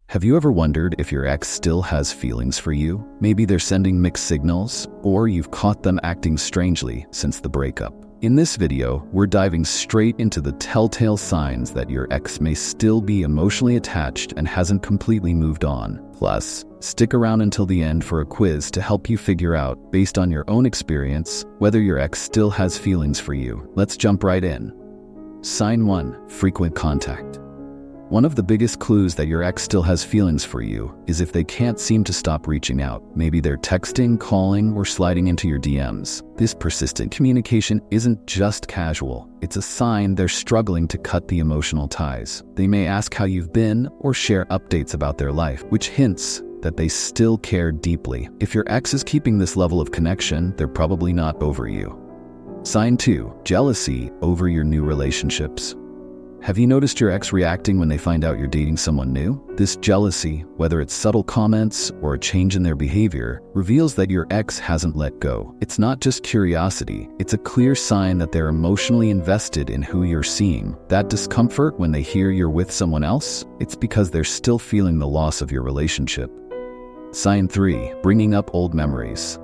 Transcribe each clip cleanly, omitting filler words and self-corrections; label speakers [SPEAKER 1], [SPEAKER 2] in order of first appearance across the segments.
[SPEAKER 1] Have you ever wondered if your ex still has feelings for you? Maybe they're sending mixed signals, or you've caught them acting strangely since the breakup. In this video, we're diving straight into the telltale signs that your ex may still be emotionally attached and hasn't completely moved on. Plus, stick around until the end for a quiz to help you figure out, based on your own experience, whether your ex still has feelings for you. Let's jump right in. Sign 1. Frequent contact. One of the biggest clues that your ex still has feelings for you is if they can't seem to stop reaching out. Maybe they're texting, calling, or sliding into your DMs. This persistent communication isn't just casual. It's a sign they're struggling to cut the emotional ties. They may ask how you've been or share updates about their life, which hints that they still care deeply. If your ex is keeping this level of connection, they're probably not over you. Sign 2. Jealousy over your new relationships. Have you noticed your ex reacting when they find out you're dating someone new? This jealousy, whether it's subtle comments or a change in their behavior, reveals that your ex hasn't let go. It's not just curiosity, it's a clear sign that they're emotionally invested in who you're seeing. That discomfort when they hear you're with someone else, it's because they're still feeling the loss of your relationship. Sign 3. Bringing up old memories.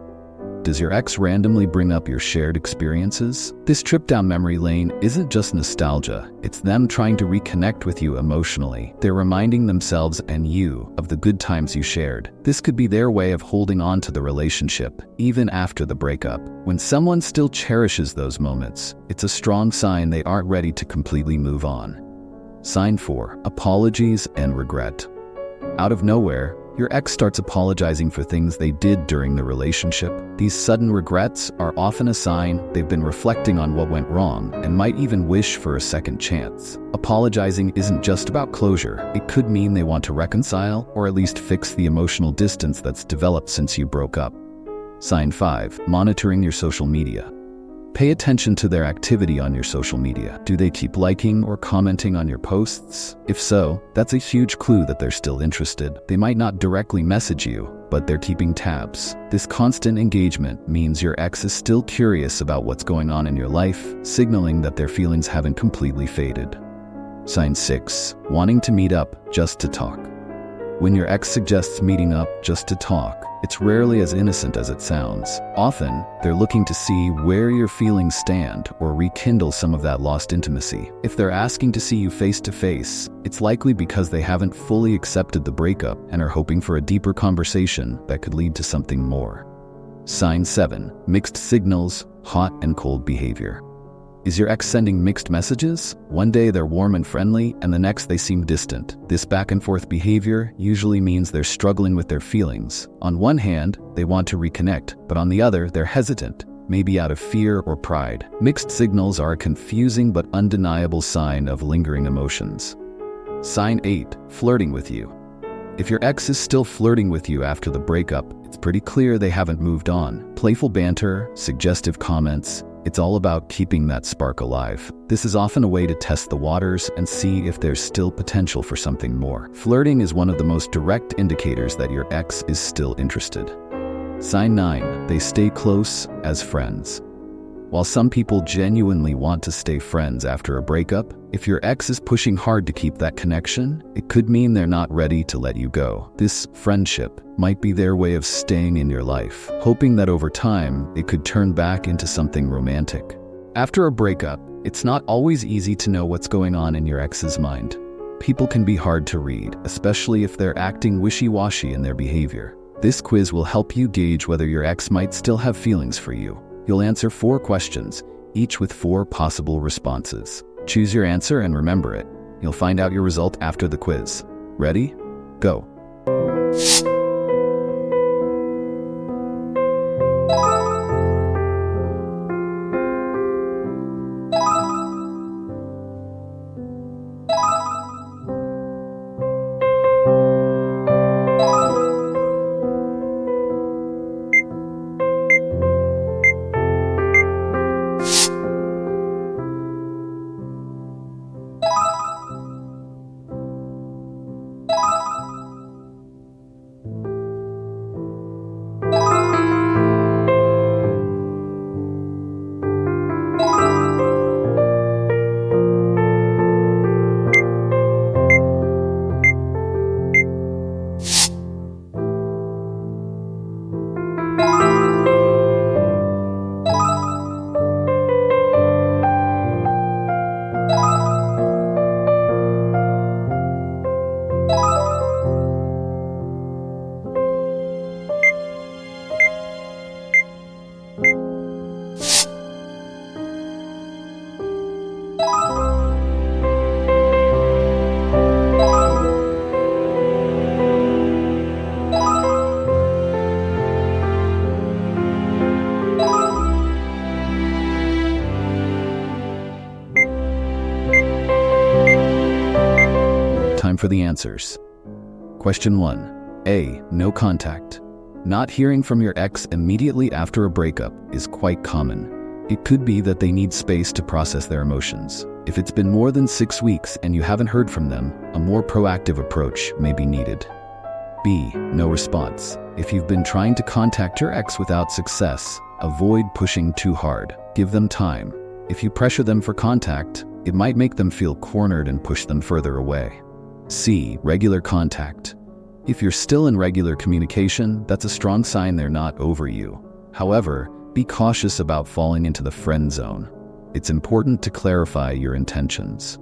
[SPEAKER 1] Does your ex randomly bring up your shared experiences? This trip down memory lane isn't just nostalgia, it's them trying to reconnect with you emotionally. They're reminding themselves and you of the good times you shared. This could be their way of holding on to the relationship, even after the breakup. When someone still cherishes those moments, it's a strong sign they aren't ready to completely move on. Sign 4. Apologies and regret. Out of nowhere, your ex starts apologizing for things they did during the relationship. These sudden regrets are often a sign they've been reflecting on what went wrong and might even wish for a second chance. Apologizing isn't just about closure. It could mean they want to reconcile or at least fix the emotional distance that's developed since you broke up. Sign 5. Monitoring your social media. Pay attention to their activity on your social media. Do they keep liking or commenting on your posts? If so, that's a huge clue that they're still interested. They might not directly message you, but they're keeping tabs. This constant engagement means your ex is still curious about what's going on in your life, signaling that their feelings haven't completely faded. Sign 6. Wanting to meet up just to talk. When your ex suggests meeting up just to talk, it's rarely as innocent as it sounds. Often, they're looking to see where your feelings stand or rekindle some of that lost intimacy. If they're asking to see you face to face, it's likely because they haven't fully accepted the breakup and are hoping for a deeper conversation that could lead to something more. Sign 7. Mixed signals, hot and cold behavior. Is your ex sending mixed messages? One day they're warm and friendly, and the next they seem distant. This back and forth behavior usually means they're struggling with their feelings. On one hand, they want to reconnect, but on the other, they're hesitant, maybe out of fear or pride. Mixed signals are a confusing but undeniable sign of lingering emotions. Sign 8. Flirting with you. If your ex is still flirting with you after the breakup, it's pretty clear they haven't moved on. Playful banter, suggestive comments, it's all about keeping that spark alive. This is often a way to test the waters and see if there's still potential for something more. Flirting is one of the most direct indicators that your ex is still interested. Sign 9. They stay close as friends. While some people genuinely want to stay friends after a breakup, if your ex is pushing hard to keep that connection, it could mean they're not ready to let you go. This friendship might be their way of staying in your life, hoping that over time it could turn back into something romantic. After a breakup, it's not always easy to know what's going on in your ex's mind. People can be hard to read, especially if they're acting wishy-washy in their behavior. This quiz will help you gauge whether your ex might still have feelings for you. You'll answer 4 questions, each with 4 possible responses. Choose your answer and remember it. You'll find out your result after the quiz. Ready? Go. answers. Question 1. A. No contact. Not hearing from your ex immediately after a breakup is quite common. It could be that they need space to process their emotions. If it's been more than 6 weeks and you haven't heard from them, a more proactive approach may be needed. B. No response. If you've been trying to contact your ex without success, avoid pushing too hard. Give them time. If you pressure them for contact, it might make them feel cornered and push them further away. C. Regular contact. If you're still in regular communication, that's a strong sign they're not over you. However, be cautious about falling into the friend zone. It's important to clarify your intentions.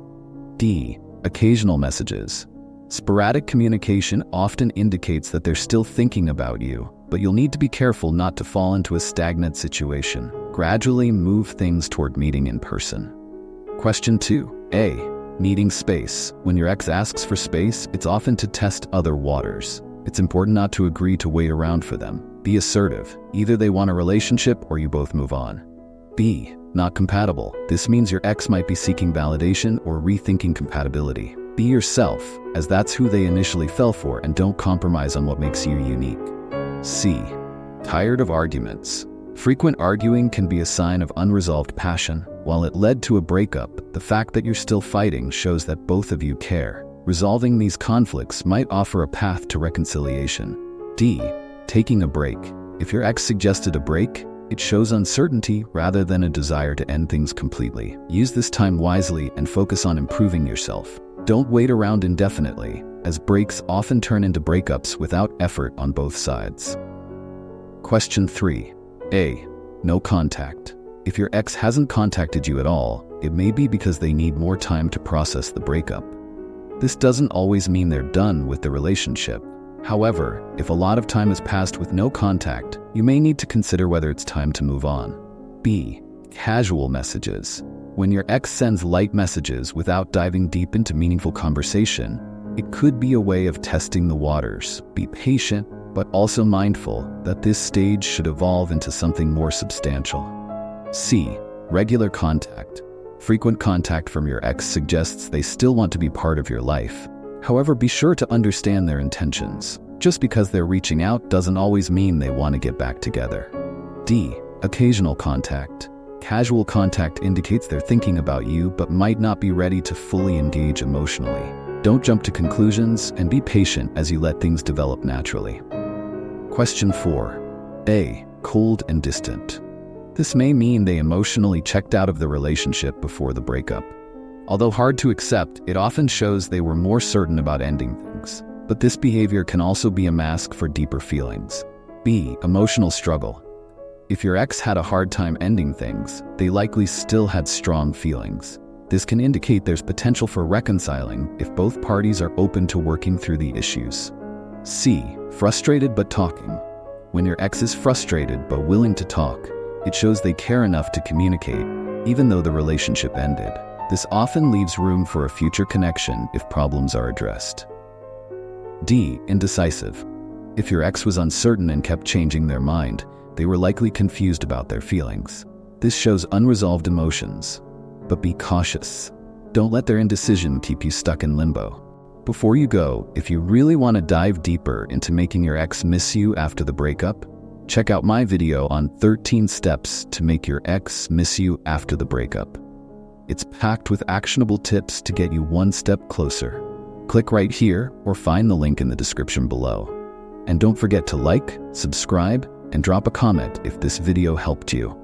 [SPEAKER 1] D. Occasional messages. Sporadic communication often indicates that they're still thinking about you, but you'll need to be careful not to fall into a stagnant situation. Gradually move things toward meeting in person. Question 2. A. Needing space. When your ex asks for space, it's often to test other waters. It's important not to agree to wait around for them. Be assertive. Either they want a relationship or you both move on. B. Not compatible. This means your ex might be seeking validation or rethinking compatibility. Be yourself, as that's who they initially fell for, and don't compromise on what makes you unique. C. Tired of arguments. Frequent arguing can be a sign of unresolved passion. While it led to a breakup, the fact that you're still fighting shows that both of you care. Resolving these conflicts might offer a path to reconciliation. D. Taking a break. If your ex suggested a break, it shows uncertainty rather than a desire to end things completely. Use this time wisely and focus on improving yourself. Don't wait around indefinitely, as breaks often turn into breakups without effort on both sides. Question 3. A. No contact. If your ex hasn't contacted you at all, it may be because they need more time to process the breakup. This doesn't always mean they're done with the relationship. However, if a lot of time has passed with no contact, you may need to consider whether it's time to move on. B. Casual messages. When your ex sends light messages without diving deep into meaningful conversation, it could be a way of testing the waters. Be patient, but also mindful that this stage should evolve into something more substantial. C. Regular contact. Frequent contact from your ex suggests they still want to be part of your life. However, be sure to understand their intentions. Just because they're reaching out doesn't always mean they want to get back together. D. Occasional contact. Casual contact indicates they're thinking about you but might not be ready to fully engage emotionally. Don't jump to conclusions and be patient as you let things develop naturally. Question 4. A. Cold and distant. This may mean they emotionally checked out of the relationship before the breakup. Although hard to accept, it often shows they were more certain about ending things. But this behavior can also be a mask for deeper feelings. B. Emotional struggle. If your ex had a hard time ending things, they likely still had strong feelings. This can indicate there's potential for reconciling if both parties are open to working through the issues. C. Frustrated but talking. When your ex is frustrated but willing to talk, it shows they care enough to communicate, even though the relationship ended. This often leaves room for a future connection if problems are addressed. D. Indecisive. If your ex was uncertain and kept changing their mind, they were likely confused about their feelings. This shows unresolved emotions. But be cautious. Don't let their indecision keep you stuck in limbo. Before you go, if you really want to dive deeper into making your ex miss you after the breakup, check out my video on 13 steps to make your ex miss you after the breakup. It's packed with actionable tips to get you one step closer. Click right here or find the link in the description below. And don't forget to like, subscribe, and drop a comment if this video helped you.